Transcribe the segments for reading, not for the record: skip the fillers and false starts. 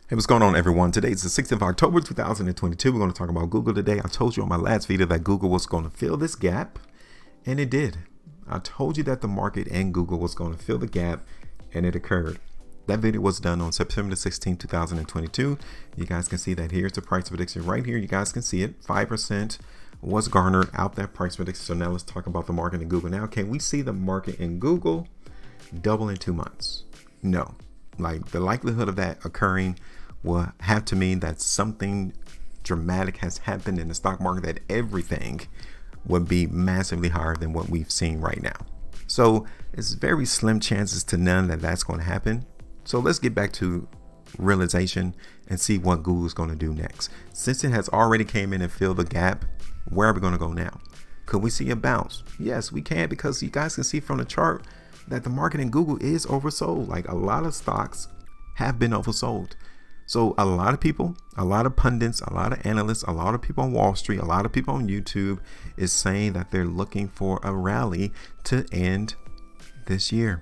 Hey, what's going on, everyone? Today is the 6th of October, 2022. We're going to talk about Google today. I told you on my last video that Google was going to fill this gap, and it did. I told you that the market and Google was going to fill the gap, and it occurred. That video was done on September the 16th, 2022. You guys can see that here's the price prediction right here. You guys can see it. 5% was garnered out that price prediction. So now let's talk about the market in Google. Now, can we see the market in Google double in 2 months? No. Like, the likelihood of that occurring will have to mean that something dramatic has happened in the stock market, that everything would be massively higher than what we've seen right now. So it's very slim chances to none that that's going to happen. So let's get back to realization and see what Google is going to do next. Since it has already came in and filled the gap, where are we going to go now? Could we see a bounce? Yes, we can, because you guys can see from the chart that the market in Google is oversold. Like, a lot of stocks have been oversold. So a lot of people, a lot of pundits, a lot of analysts, a lot of people on Wall Street, a lot of people on YouTube is saying that they're looking for a rally to end this year.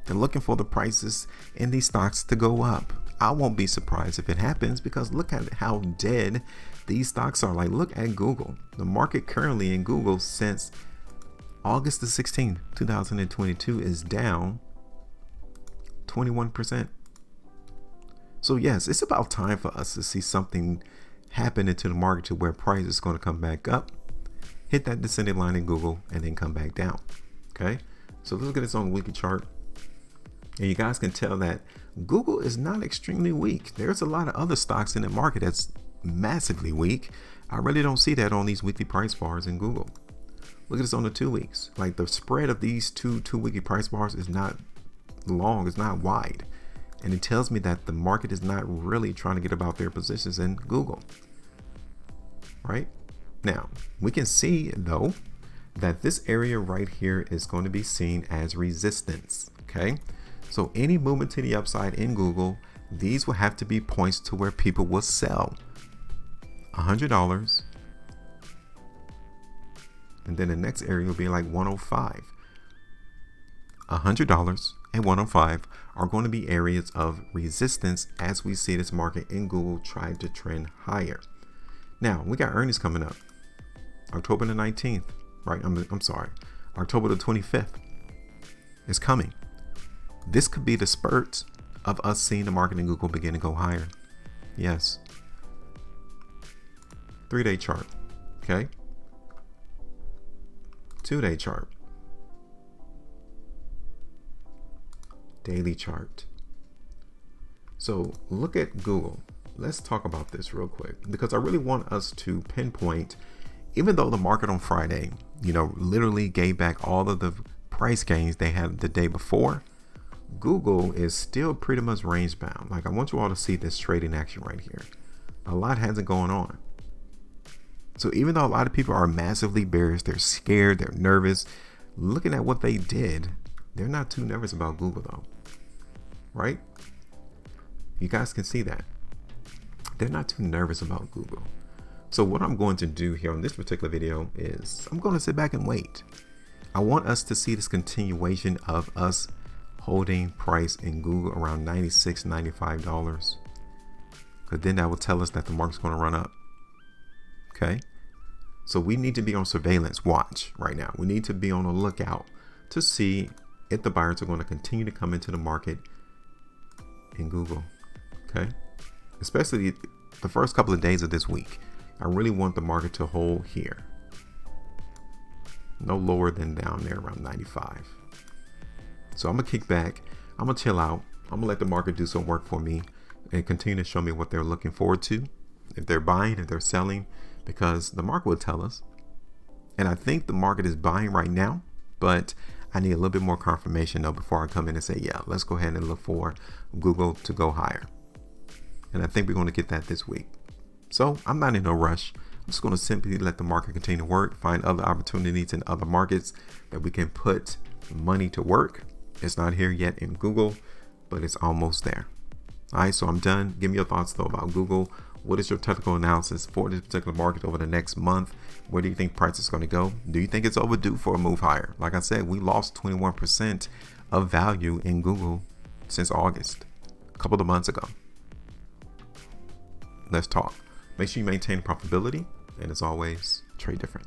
They're looking for the prices in these stocks to go up. I won't be surprised if it happens, because look at how dead these stocks are. Like, look at Google. The market currently in Google since August the 16th, 2022 is down 21%. So yes, it's about time for us to see something happen into the market to where price is going to come back up, hit that descending line in Google, and then come back down. Okay, so let's look at this on the weekly chart. And you guys can tell that Google is not extremely weak. There's a lot of other stocks in the market that's massively weak. I really don't see that on these weekly price bars in Google. Look at this on the 2 weeks. Like, the spread of these two weekly price bars is not long, it's not wide. And it tells me that the market is not really trying to get about their positions in Google. Right? Now, we can see, though, that this area right here is going to be seen as resistance. Okay? So any movement to the upside in Google, these will have to be points to where people will sell $100. And then the next area will be like 105. $100 and 105 are going to be areas of resistance as we see this market in Google try to trend higher. Now, we got earnings coming up October the 19th, right? I'm sorry, October the 25th is coming. This could be the spurt of us seeing the market in Google begin to go higher. Yes. 3-day chart. Okay. 2-day chart. Daily chart. So look at Google. Let's talk about this real quick, because I really want us to pinpoint, even though the market on Friday, literally gave back all of the price gains they had the day before, Google is still pretty much range bound. Like, I want you all to see this trading action right here. A lot hasn't gone on. So even though a lot of people are massively bearish, they're scared, they're nervous, looking at what they did, they're not too nervous about Google though, right? You guys can see that. They're not too nervous about Google. So what I'm going to do here on this particular video is I'm going to sit back and wait. I want us to see this continuation of us holding price in Google around $96, $95. Because then that will tell us that the market's going to run up. Okay. So we need to be on surveillance watch right now. We need to be on the lookout to see if the buyers are going to continue to come into the market in Google. Okay. Especially the first couple of days of this week. I really want the market to hold here. No lower than down there around 95. So I'm going to kick back. I'm going to chill out. I'm going to let the market do some work for me and continue to show me what they're looking forward to. If they're buying, if they're selling, because the market will tell us. And I think the market is buying right now, but I need a little bit more confirmation though before I come in and say, yeah, let's go ahead and look for Google to go higher. And I think we're going to get that this week. So I'm not in no rush. I'm just going to simply let the market continue to work, find other opportunities in other markets that we can put money to work. It's not here yet in Google, but it's almost there. All right, so I'm done. Give me your thoughts though about Google. What is your technical analysis for this particular market over the next month? Where do you think price is going to go? Do you think it's overdue for a move higher? Like I said, we lost 21% of value in Google since August, a couple of months ago. let's talk. Make sure you maintain profitability, and as always, trade different.